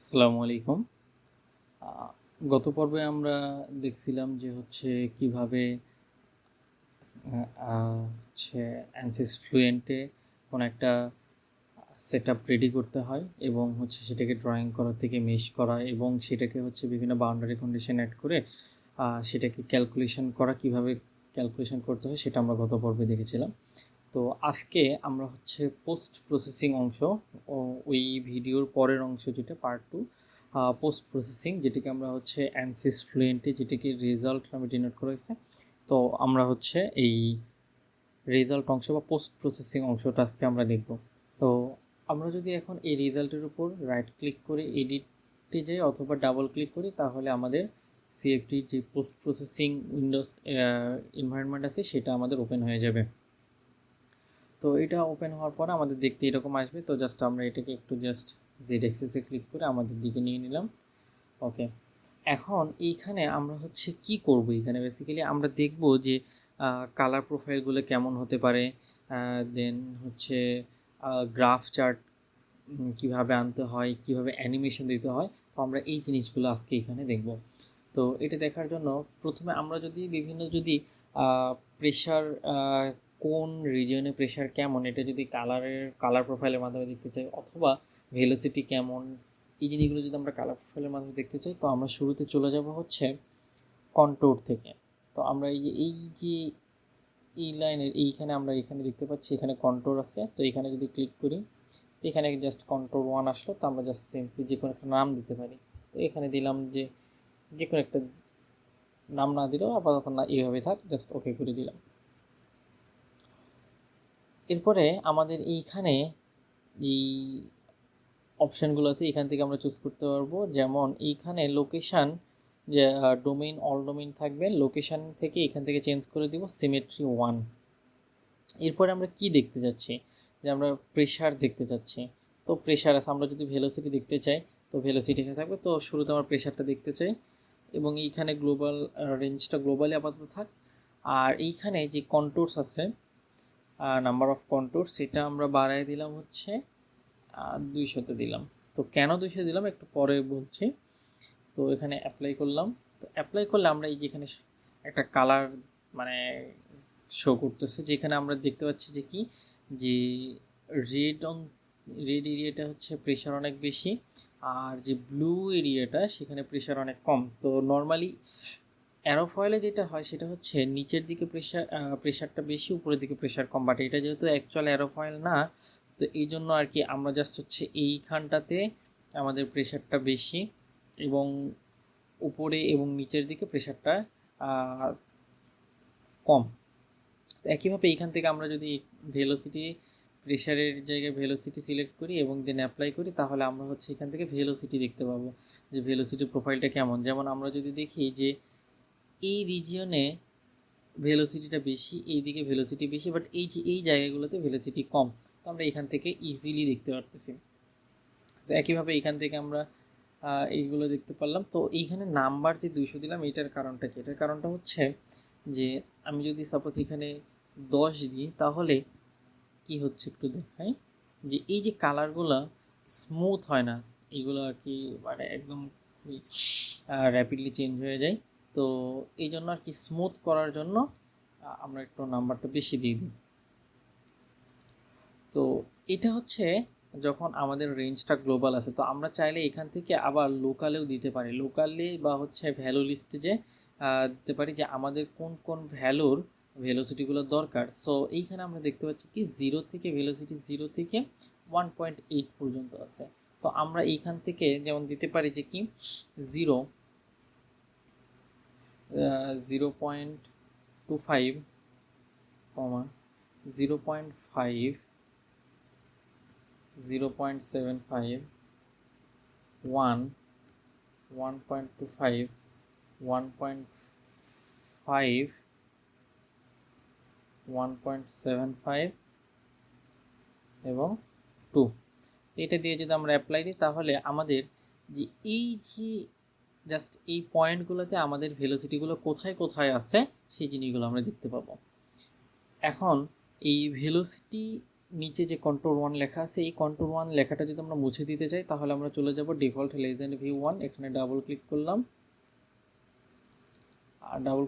আসসালামু আলাইকুম। আ গত পর্বে আমরা দেখছিলাম যে কিভাবে আ আ হচ্ছে ANSYS Fluent এ কোনো একটা সেটআপ রেডি করতে হয় এবং সেটাকে ড্রয়িং করা থেকে মেশ করা এবং সেটাকে বিভিন্ন বাউন্ডারি কন্ডিশন এড করে সেটাকে কিভাবে ক্যালকুলেশন করতে হয় সেটা আমরা গত পর্বে দেখেছিলাম। তো আজকে আমরা পোস্ট প্রসেসিং অংশ ও ওই ভিডিওর পরের অংশ যেটা পার্ট 2 পোস্ট প্রসেসিং যেটাকে আমরা ANSYS Fluent এ যেটাকে রেজাল্ট নামে ডিনোট করা হয়েছে। তো আমরা এই রেজাল্ট অংশ বা পোস্ট প্রসেসিং অংশটা আজকে আমরা দেখব। তো আমরা যদি এখন এই রেজাল্টের উপর রাইট ক্লিক করে এডিটে যাই অথবা ডাবল ক্লিক করি তাহলে আমাদের সিএফটির যে পোস্ট প্রসেসিং উইন্ডোজ এনভায়রনমেন্ট আছে সেটা আমাদের ওপেন হয়ে যাবে। তো এটা ওপেন হওয়ার পর আমাদের দেখতে এরকম আসবে। তো জাস্ট আমরা এটাকে একটু জেড অ্যাক্সিসে ক্লিক করে আমাদের দিকে নিয়ে নিলাম। ওকে, এখন এইখানে আমরা কি করব, এখানে বেসিক্যালি আমরা দেখব যে কালার প্রোফাইলগুলো কেমন হতে পারে, দেন গ্রাফ চার্ট কীভাবে আনতে হয়, কীভাবে অ্যানিমেশন দিতে হয়। তো আমরা এই জিনিসগুলো আজকে এখানে দেখব। তো এটা দেখার জন্য প্রথমে আমরা যদি প্রেশার কোন রিজিয়নে প্রেশার কেমন এটা যদি কালার প্রোফাইলের মাধ্যমে দেখতে চাই অথবা ভেলোসিটি কেমন এই জিনিসগুলো যদি আমরা কালার প্রোফাইলের মাধ্যমে দেখতে চাই তো আমরা শুরুতে চলে যাব কন্ট্রোর থেকে। তো আমরা এই যে এই লাইনের এইখানে আমরা এখানে দেখতে পাচ্ছি এখানে কন্ট্রোর আছে। তো এখানে যদি ক্লিক করি তো এখানে জাস্ট কন্ট্রোল 1 আসলো। তো আমরা জাস্ট সিম্পলি যে কোনো একটা নাম দিতে পারি। তো এখানে দিলাম যে কোনো একটা নাম, না দিলেও আপাতত না এইভাবে থাক, জাস্ট ওকে করে দিলাম। এরপরে আমাদের এইখানে এই অপশানগুলো আছে, এখান থেকে আমরা চুজ করতে পারবো। যেমন এইখানে লোকেশান, যে ডোমেইন অল ডোমেইন থাকবে, লোকেশান থেকে এখান থেকে চেঞ্জ করে দিব সিমেট্রি 1। এরপরে আমরা কি দেখতে যাচ্ছি, যে আমরা প্রেশার দেখতে যাচ্ছি। তো প্রেশার আছে, আমরা যদি ভেলোসিটি দেখতে চাই তো ভেলোসিটি এখানে থাকবে। তো শুরুতে আমরা প্রেশারটা দেখতে চাই এবং এইখানে গ্লোবাল রেঞ্জটা গ্লোবালি আপাতত থাক। আর এইখানে যে কন্ট্রোর্স আছে, নাম্বার অফ কন্ট্রোর্স, সেটা আমরা বাড়াই দিলাম 200তে দিলাম। তো কেন 200 দিলাম একটু পরে বলছি। তো এখানে অ্যাপ্লাই করলাম। তো অ্যাপ্লাই করলে আমরা এই যেখানে একটা কালার মানে শো করতেছে, যেখানে আমরা দেখতে পাচ্ছি যে রেড এরিয়াটা প্রেশার অনেক বেশি, আর যে ব্লু এরিয়াটা সেখানে প্রেশার অনেক কম। তো নর্মালি অ্যারোফয়েলে যেটা হয় সেটা নিচের দিকে প্রেশারটা বেশি, উপরের দিকে প্রেশার কম। বাট এটা যেহেতু অ্যাকচুয়াল অ্যারোফয়েল না, তো এই জন্য আর কি আমরা জাস্ট এইখানটাতে আমাদের প্রেশারটা বেশি এবং উপরে এবং নিচের দিকে প্রেশারটা কম। তো একইভাবে এইখান থেকে আমরা যদি ভেলোসিটি, প্রেশারের জায়গায় ভেলোসিটি সিলেক্ট করি এবং দেন অ্যাপ্লাই করি তাহলে আমরা এখান থেকে ভেলোসিটি দেখতে পাবো যে ভেলোসিটির প্রোফাইলটা কেমন। যেমন আমরা যদি দেখি যে এই রিজিয়নে ভেলোসিটিটা বেশি, এইদিকে ভেলোসিটি বেশি, বাট এই জায়গাগুলোতে ভেলোসিটি কম। তো আমরা এখান থেকে ইজিলি দেখতে পারতেছি। তো একইভাবে এখান থেকে আমরা এইগুলো দেখতে পারলাম। তো এইখানে নাম্বার যে 200 দিলাম এটার কারণটা কি? এটার কারণটা যে আমি যদি সাপোজ এখানে 10 দিই তাহলে কি হচ্ছে একটু দেখাই, যে এই যে কালারগুলো স্মুথ হয় না, এগুলো আর কি মানে একদম র্যাপিডলি চেঞ্জ হয়ে যায়। তো এই জন্য আর কি স্মুথ করার জন্য আমরা একটু নাম্বারটা বেশি দিয়ে দিই। তো এটা যখন আমাদের রেঞ্জটা গ্লোবাল আছে। তো আমরা চাইলে এখান থেকে আবার লোকালেও দিতে পারি, লোকালি বা ভ্যালু লিস্টে যে দিতে পারি যে আমাদের কোন কোন ভ্যালুর ভেলোসিটিগুলো দরকার। সো এইখানে আমরা দেখতে পাচ্ছি কি 0 থেকে ভেলোসিটি 0 থেকে 1.8 পর্যন্ত আছে। তো আমরা এইখান থেকে যেমন দিতে পারি যে কি 0.25, 0.5, 0.75, 1, 1.25, 1.5, 1.75 এবং 2। এটা দিয়ে যদি আমরা অ্যাপ্লাই দিই তাহলে আমাদের যে এই যে জাস্ট এই পয়েন্টগুলোতে আমাদের ভেলোসিটিগুলো কোথায় আছে সেই জিনিসগুলো আমরা দেখতে পাবো। এখন এই ভেলোসিটি নিচে যে কন্ট্রোল 1 লেখা আছে, এই কন্ট্রোল 1 লেখাটা যদি আমরা মুছে দিতে চাই তাহলে আমরা চলে যাব ডিফল্ট লেজেন্ড ভিউ 1, এখানে ডাবল ক্লিক করলাম, আর ডাবল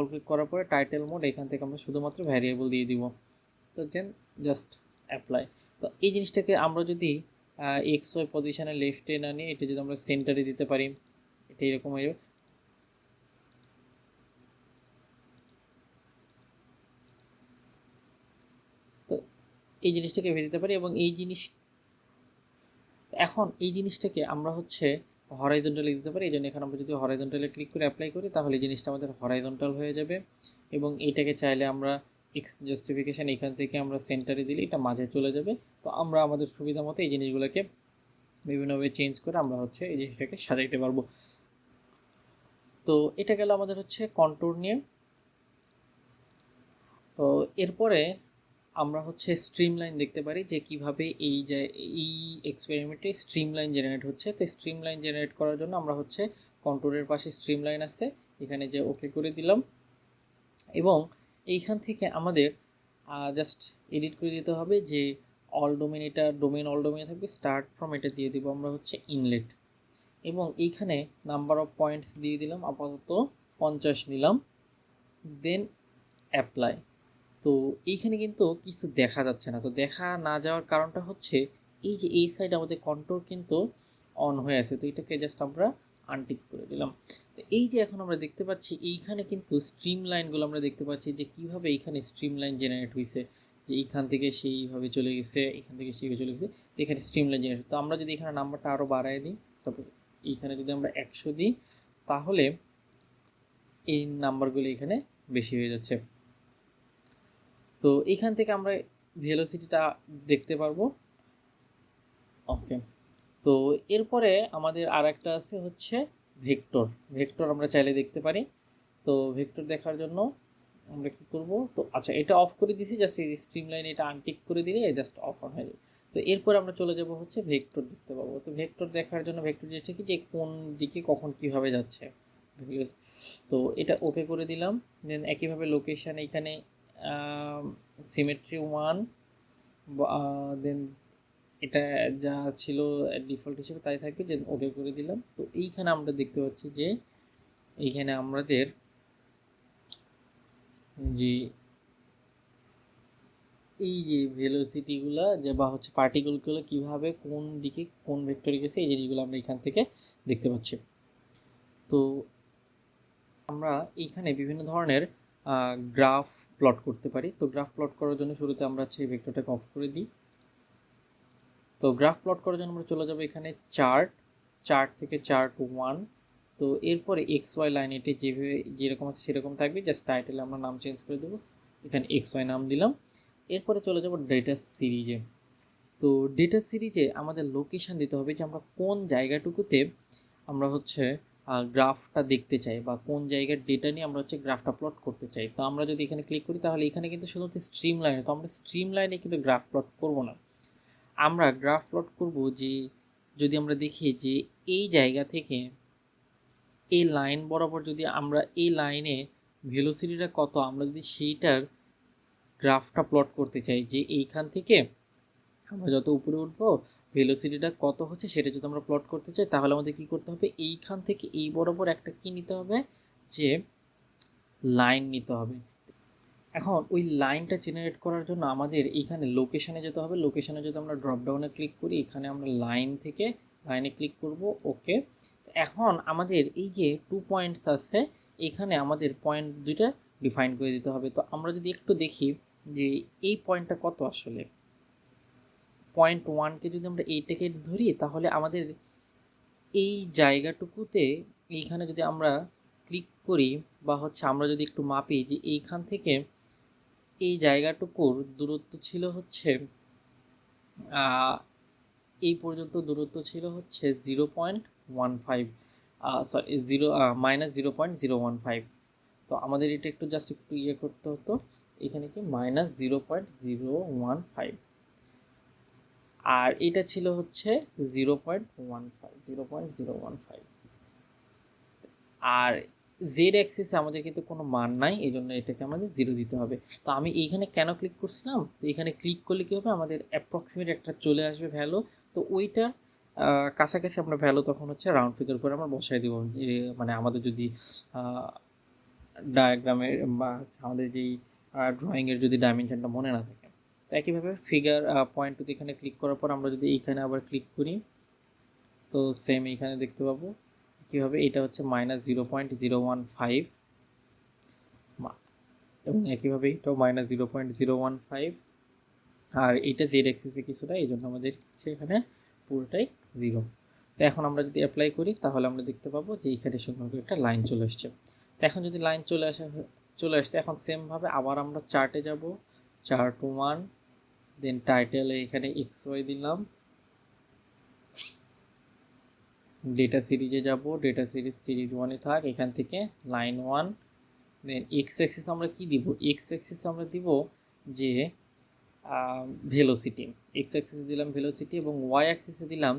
ক্লিক করার পরে টাইটেল মোড, এখান থেকে আমরা শুধুমাত্র ভ্যারিয়েবল দিয়ে দিব। তো দেন জাস্ট অ্যাপ্লাই। তো এই জিনিসটাকে আমরা যদি এক্স ওয়াই পজিশনে লেফটে না নিয়ে এটা যদি আমরা সেন্টারে দিতে পারি, এটা এরকম হয়ে যাবে। তো এই জিনিসটাকে ভেবে দিতে পারি, এবং এখন এই জিনিসটাকে আমরা হচ্ছে হরাইজন্টালে দিতে পারি। এই জন্য এখানে আমরা যদি হরাইজন্টালে ক্লিক করে অ্যাপ্লাই করি তাহলে এই জিনিসটা আমাদের হরাইজন্টাল হয়ে যাবে, এবং এইটাকে চাইলে আমরা এক্স জাস্টিফিকেশান এখান থেকে আমরা সেন্টারে দিলে এটা মাঝে চলে যাবে। তো আমরা আমাদের সুবিধা মতো এই জিনিসগুলোকে বিভিন্নভাবে চেঞ্জ করে আমরা হচ্ছে এই জিনিসটাকে সাজাইতে পারবো। তো এটা গেল আমাদের হচ্ছে কন্ট্রোল নিয়ে। তো এরপরে আমরা হচ্ছে স্ট্রিমলাইন দেখতে পারি যে কিভাবে এই এক্সপেরিমেন্টে স্ট্রিমলাইন জেনারেট হচ্ছে। তো স্ট্রিমলাইন জেনারেট করার জন্য আমরা হচ্ছে কন্ট্রোলের পাশে স্ট্রিমলাইন আছে, এখানে যে ওকে করে দিলাম, এবং এইখান থেকে আমাদের জাস্ট এডিট করে দিতে হবে যে অল ডোমেন, এটা ডোমেন অল ডোমেনে থাকবে, স্টার্ট ফ্রম এটা দিয়ে দিব আমরা হচ্ছে ইনলেট, এবং এইখানে নাম্বার অফ পয়েন্টস দিয়ে দিলাম, আপাতত 50 দিলাম, দেন অ্যাপ্লাই। তো এইখানে কিন্তু কিছু দেখা যাচ্ছে না। তো দেখা না যাওয়ার কারণটা হচ্ছে এই যে এই সাইড আমাদের কন্ট্রোল কিন্তু অন হয়ে আছে, তো এটাকে জাস্ট আমরা আনটিক করে দিলাম। তো এই যে এখন আমরা দেখতে পাচ্ছি এইখানে কিন্তু স্ট্রিম লাইনগুলো আমরা দেখতে পাচ্ছি যে কীভাবে এইখানে স্ট্রিম লাইন জেনারেট হয়েছে, যে এইখান থেকে সেইভাবে চলে গেছে, এখান থেকে সেইভাবে চলে গেছে, তো এখানে স্ট্রিম লাইন জেনারেট। তো আমরা যদি এখানে নাম্বারটা আরও বাড়ায় দিই, সাপোজ এইখানে যদি আমরা 100 দিই তাহলে এই নাম্বারগুলো এখানে বেশি হয়ে যাচ্ছে। তো এখান থেকে আমরা ভেলোসিটিটা দেখতে পারবো। ওকে, তো এরপরে আমাদের আর একটা আছে হচ্ছে ভেক্টর। ভেক্টর আমরা চাইলে দেখতে পারি। তো ভেক্টর দেখার জন্য আমরা কি করব, তো আচ্ছা এটা অফ করে দিছি, জাস্ট এই স্ট্রিমলাইন এটা আনটিক করে দিলে জাস্ট অফ অন হয়ে যাবে। তো এরপর আমরা চলে যাব হচ্ছে ভেক্টর দেখতে পাবো। তো ভেক্টর দেখার জন্য ভেক্টর যেটা কি যে কোন দিকে কখন কিভাবে যাচ্ছে, তো এটা ওকে করে দিলাম। দেন একইভাবে লোকেশান এখানে সিমেট্রি 1, দেন এটা যা ছিল ডিফল্ট হিসেবে তাই থাকবে, যে ওকে করে দিলাম। তো এইখানে আমরা দেখতে পাচ্ছি যে এইখানে আমাদের যে এই যে ভেলোসিটিগুলো যে বা হচ্ছে পার্টিকেলগুলো কীভাবে কোন দিকে কোন ভেক্টরে গেছে এই জিনিসগুলো আমরা এখান থেকে দেখতে পাচ্ছি। তো আমরা এইখানে বিভিন্ন ধরনের গ্রাফ প্লট করতে পারি। তো গ্রাফ প্লট করার জন্য শুরুতে আমরা হচ্ছে এই ভেক্টরটাকে অফ করে দিই। তো গ্রাফ প্লট করার জন্য আমরা চলে যাবো এখানে চার্ট থেকে চার্ট 1। তো এরপরে এক্স ওয়াই লাইন এটি যেভাবে যেরকম আছে সেরকম থাকবে, জাস্ট টাইটেলে আমরা নাম চেঞ্জ করে দেবো, এখানে এক্স ওয়াই নাম দিলাম। এরপরে চলে যাব ডেটা সিরিজে। তো ডেটা সিরিজে আমাদের লোকেশান দিতে হবে যে আমরা কোন জায়গাটুকুতে আমরা হচ্ছে গ্রাফটা দেখতে চাই, বা কোন জায়গার ডেটা নিয়ে আমরা হচ্ছে গ্রাফটা প্লট করতে চাই। তো আমরা যদি এখানে ক্লিক করি তাহলে এখানে কিন্তু শুধুমাত্র স্ট্রিম লাইনে, তো আমরা স্ট্রিম লাইনে কিন্তু গ্রাফ প্লট করব না, আমরা গ্রাফ প্লট করব যে যদি আমরা দেখি যে এই জায়গা থেকে এই লাইন বরাবর যদি আমরা এই লাইনে ভেলোসিটিটা কত, আমরা যদি সেইটার গ্রাফটা প্লট করতে চাই, যে এইখান থেকে আমরা যত উপরে উঠবো ভেলোসিটিটা কত হচ্ছে সেটা যদি আমরা প্লট করতে চাই, তাহলে আমাদের কি করতে হবে, এইখান থেকে এই বরাবর একটা কি নিতে হবে, যে লাইন নিতে হবে। এখন ওই লাইনটা জেনারেট করার জন্য আমাদের এইখানে লোকেশানে যেতে হবে। লোকেশানে যদি আমরা ড্রপডাউনে ক্লিক করি, এখানে আমরা লাইন থেকে লাইনে ক্লিক করব, ওকে। এখন আমাদের এই যে 2 পয়েন্টস আছে, এখানে আমাদের পয়েন্ট দুইটা ডিফাইন করে দিতে হবে। তো আমরা যদি একটু দেখি যে এই পয়েন্টটা কত, আসলে পয়েন্ট 1কে যদি আমরা এইটাকে ধরি তাহলে আমাদের এই জায়গাটুকুতে এইখানে যদি আমরা ক্লিক করি, বা হচ্ছে আমরা যদি একটু মাপি যে এইখান থেকে এই জায়গাটুকুর দূরত্ব ছিল হচ্ছে এই পর্যন্ত দূরত্ব ছিল হচ্ছে 0.15, সরি -0.015। তো আমাদের এটা একটু জাস্ট একটু ইয়ে করতে হতো, এখানে কি -0.015, আর এটা ছিল হচ্ছে 0.15, আর জেড অ্যাক্সিসে আমাদের কিন্তু কোনো মান নাই, এই জন্য এটাকে আমাদের 0 দিতে হবে। তো আমি এইখানে কেন ক্লিক করছিলাম, তো এখানে ক্লিক করলে কী হবে, আমাদের অ্যাপ্রক্সিমেট একটা চলে আসবে ভ্যালু। তো ওইটা কাছাকাছি আমরা ভ্যালু তখন হচ্ছে রাউন্ড ফিগার করে আমরা বসাই দেবো। মানে আমাদের যদি ডায়াগ্রামের বা আমাদের যেই ড্রয়িংয়ের যদি ডাইমেনশনটা মনে না থাকে। তো একইভাবে ফিগার পয়েন্ট টুতে এখানে ক্লিক করার পর আমরা যদি এইখানে আবার ক্লিক করি, তো সেম এইখানে দেখতে পাবো কীভাবে এটা হচ্ছে -0.015, এবং একইভাবে এটাও -0.015, আর এটা জেড অ্যাক্সিসে কিছুটা, এই জন্য আমাদের এখানে পুরোটাই 0। তো এখন আমরা যদি অ্যাপ্লাই করি তাহলে আমরা দেখতে পাবো যে এইখানে সুন্দর করে একটা লাইন চলে আসছে। তো এখন যদি লাইন চলে আসছে, এখন সেমভাবে আবার আমরা চার্টে যাব, চার্ট 1, দেন টাইটেলে এখানে XY দিলাম, ডেটা সিরিজে যাব, ডেটা সিরিজ 1-এ থাক, এখান থেকে লাইন 1, দেন এক্স অ্যাক্সিস আমরা কি দিব, এক্স অ্যাক্সিস আমরা দিব যে ভেলোসিটি, এক্স অ্যাক্সিসে দিলাম ভেলোসিটি, এবং ওয়াই অ্যাক্সিসে দিলাম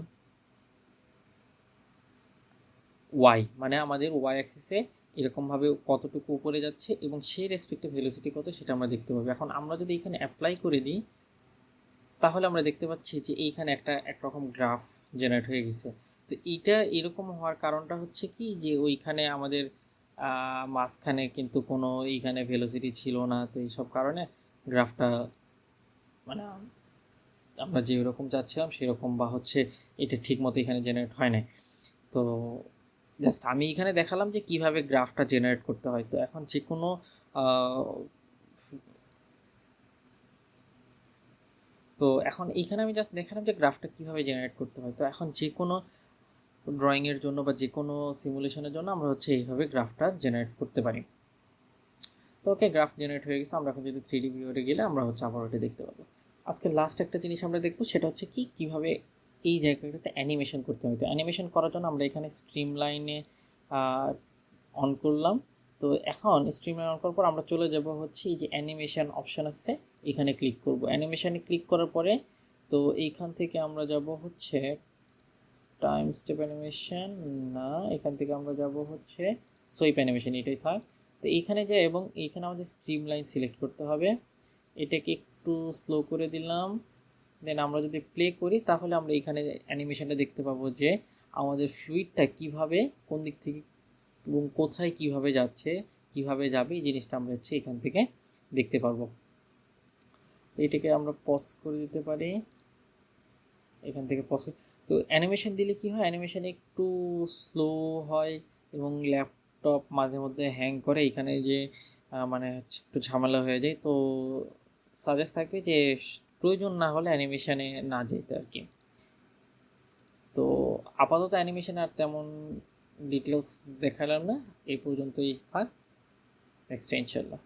ওয়াই, মানে আমাদের ওয়াই অ্যাক্সিসে এরকমভাবে কতটুকু উপরে যাচ্ছে এবং সেই রেসপেক্টিভ ভেলোসিটি কত সেটা আমরা দেখতে পাবো। এখন আমরা যদি এখানে অ্যাপ্লাই করে দিই তাহলে আমরা দেখতে পাচ্ছি যে এইখানে একরকম গ্রাফ জেনারেট হয়ে গেছে। তো এইটা এরকম হওয়ার কারণটা হচ্ছে কি, যে ওইখানে আমাদের মাঝখানে কিন্তু কোনো এইখানে ভেলোসিটি ছিল না, তো এইসব কারণে গ্রাফটা মানে আমরা যেরকম চাচ্ছিলাম সেরকম বা হচ্ছে এটা ঠিক মতো এখানে জেনারেট হয় নাই। তো জাস্ট আমি এখানে দেখালাম যে কিভাবে গ্রাফটা জেনারেট করতে হয়। তো এখন যে কোনো তো এখন এইখানে আমি জাস্ট দেখালাম যে গ্রাফটা কীভাবে জেনারেট করতে হয়। তো এখন যে কোনো ড্রয়িংয়ের জন্য বা যে কোনো সিমুলেশনের জন্য আমরা হচ্ছে এইভাবে গ্রাফটা জেনারেট করতে পারি। তো ওকে, গ্রাফ জেনারেট হয়ে গেছে। আমরা এখন যদি 3D ভিউয়ারে গেলে আমরা হচ্ছে আবার ওটা দেখতে পাবো। আজকে লাস্ট একটা জিনিস আমরা দেখবো, সেটা হচ্ছে কি কীভাবে এই জায়গাটাতে অ্যানিমেশন করতে হয়। তো অ্যানিমেশন করার জন্য আমরা এখানে স্ট্রিম লাইনে অন করলাম। তো এখন স্ট্রিম লাইন অন করার পর আমরা চলে যাব হচ্ছে এই যে অ্যানিমেশন অপশান আছে, এখানে ক্লিক করব। অ্যানিমেশানে ক্লিক করার পরে তো এইখান থেকে আমরা যাব হচ্ছে টাইম স্টেপ অ্যানিমেশন, না, এখান থেকে আমরা যাব হচ্ছে সোয়েপ অ্যানিমেশন, এটাই থাক। তো এইখানে যাই এবং এইখানে আমাদের স্ট্রিম লাইন সিলেক্ট করতে হবে, এটাকে একটু স্লো করে দিলাম। দেন আমরা যদি প্লে করি তাহলে আমরা এখানে অ্যানিমেশনটা দেখতে পাবো যে আমাদের ফ্লুইডটা কিভাবে কোন দিক থেকে এবং কোথায় কিভাবে যাচ্ছে, কিভাবে যাবে, এই জিনিসটা আমরা হচ্ছে এখান থেকে দেখতে পারবো। এটাকে আমরা পজ করে দিতে পারি, এখান থেকে পজ। তো অ্যানিমেশন দিলে কি হয়, অ্যানিমেশন একটু স্লো হয় এবং ল্যাপটপ মাঝে মধ্যে হ্যাং করে, এখানে যে মানে হচ্ছে একটু ঝামেলা হয়ে যায়। তো সাজেস্ট থাকবে যে প্রয়োজন না হলে অ্যানিমেশনে না যেতে আর কি। তো আপাতত অ্যানিমেশন আর তেমন ডিটেলস দেখালাম না, এই পর্যন্তই থাক। নেক্সট ইনশাল্লাহ।